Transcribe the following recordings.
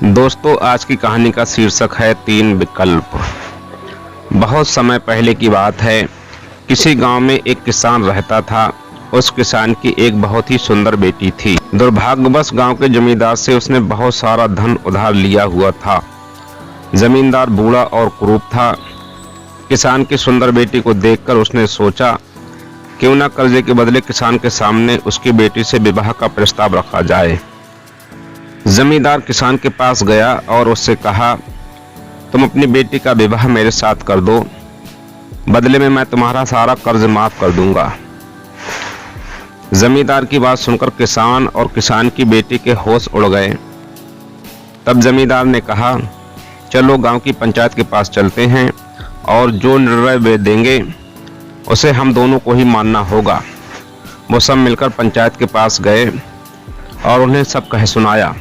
दोस्तों, आज की कहानी का शीर्षक है 3 विकल्प। बहुत समय पहले की बात है। किसी गांव में एक किसान रहता था। उस किसान की एक बहुत ही सुंदर बेटी थी। दुर्भाग्यवश गांव के जमींदार से उसने बहुत सारा धन उधार लिया हुआ था। जमींदार बूढ़ा और कुरूप था। किसान की सुंदर बेटी को देखकर उसने सोचा, क्यों न कर्जे के बदले किसान के सामने उसकी बेटी से विवाह का प्रस्ताव रखा जाए। जमींदार किसान के पास गया और उससे कहा, तुम अपनी बेटी का विवाह मेरे साथ कर दो, बदले में मैं तुम्हारा सारा कर्ज माफ कर दूंगा। जमींदार की बात सुनकर किसान और किसान की बेटी के होश उड़ गए। तब जमींदार ने कहा, चलो गांव की पंचायत के पास चलते हैं और जो निर्णय वे देंगे उसे हम दोनों को ही मानना होगा। वो सब मिलकर पंचायत के पास गए और उन्हें सब कह सुनाया।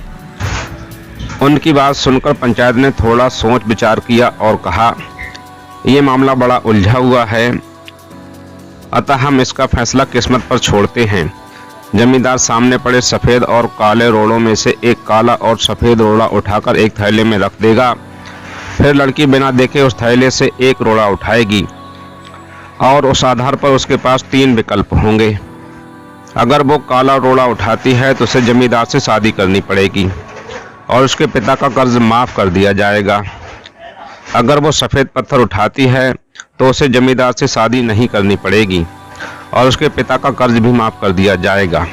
उनकी बात सुनकर पंचायत ने थोड़ा सोच विचार किया और कहा, यह मामला बड़ा उलझा हुआ है, अतः हम इसका फैसला किस्मत पर छोड़ते हैं। जमींदार सामने पड़े सफेद और काले रोड़ों में से एक काला और सफेद रोड़ा उठाकर एक थैले में रख देगा। फिर लड़की बिना देखे उस थैले से एक रोड़ा उठाएगी और उस आधार पर उसके पास 3 विकल्प होंगे। अगर वो काला रोड़ा उठाती है तो उसे जमींदार से शादी करनी पड़ेगी और उसके पिता का कर्ज माफ कर दिया जाएगा। अगर वो सफेद पत्थर उठाती है तो उसे जमींदार से शादी नहीं करनी पड़ेगी और उसके पिता का कर्ज भी माफ कर दिया जाएगा।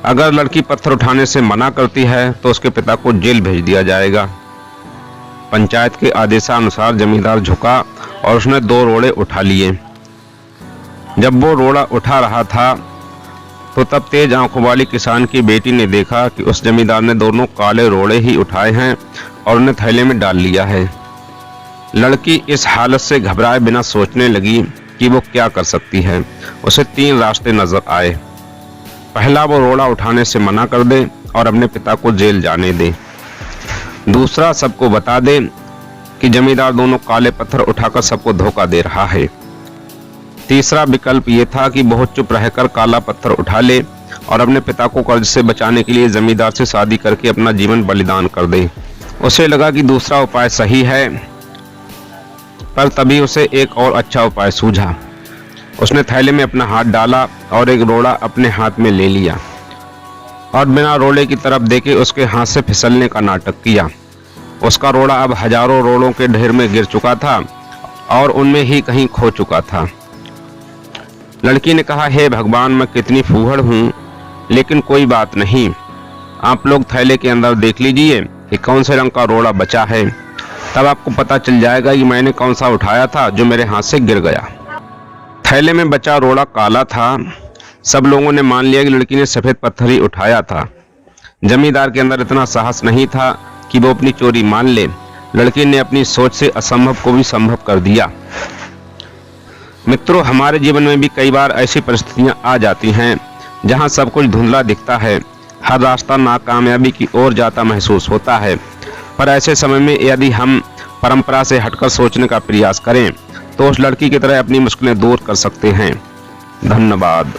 अगर लड़की पत्थर उठाने से मना करती है तो उसके पिता को जेल भेज दिया जाएगा। पंचायत के आदेशानुसार जमींदार झुका और उसने 2 रोड़े उठा लिए। जब वो रोड़ा उठा रहा था तो तब तेज आंखों वाली किसान की बेटी ने देखा कि उस जमींदार ने दोनों काले रोड़े ही उठाए हैं और उन्हें थैले में डाल लिया है। लड़की इस हालत से घबराए बिना सोचने लगी कि वो क्या कर सकती है। उसे 3 रास्ते नजर आए। पहला, वो रोड़ा उठाने से मना कर दे और अपने पिता को जेल जाने दे। दूसरा, सबको बता दे कि जमींदार दोनों काले पत्थर उठाकर सबको धोखा दे रहा है। तीसरा विकल्प ये था कि बहुत चुप रहकर काला पत्थर उठा ले और अपने पिता को कर्ज से बचाने के लिए जमींदार से शादी करके अपना जीवन बलिदान कर दे। उसे लगा कि दूसरा उपाय सही है, पर तभी उसे एक और अच्छा उपाय सूझा। उसने थैले में अपना हाथ डाला और एक रोड़ा अपने हाथ में ले लिया और बिना रोड़े की तरफ देखे उसके हाथ से फिसलने का नाटक किया। उसका रोड़ा अब हजारों रोड़ों के ढेर में गिर चुका था और उनमें ही कहीं खो चुका था। लड़की ने कहा, हे भगवान, मैं कितनी फूहड़ हूँ, लेकिन कोई बात नहीं। आप लोग थैले के अंदर देख लीजिए कि कौन से रंग का रोड़ा बचा है, तब आपको पता चल जाएगा कि मैंने कौन सा उठाया था जो मेरे हाथ से गिर गया। थैले में बचा रोड़ा काला था। सब लोगों ने मान लिया कि लड़की ने सफेद पत्थर ही उठाया था। जमींदार के अंदर इतना साहस नहीं था कि वो अपनी चोरी मान ले। लड़की ने अपनी सोच से असंभव को भी संभव कर दिया। मित्रों, हमारे जीवन में भी कई बार ऐसी परिस्थितियां आ जाती हैं जहां सब कुछ धुंधला दिखता है, हर रास्ता नाकामयाबी की ओर जाता महसूस होता है। पर ऐसे समय में यदि हम परंपरा से हटकर सोचने का प्रयास करें तो उस लड़की की तरह अपनी मुश्किलें दूर कर सकते हैं। धन्यवाद।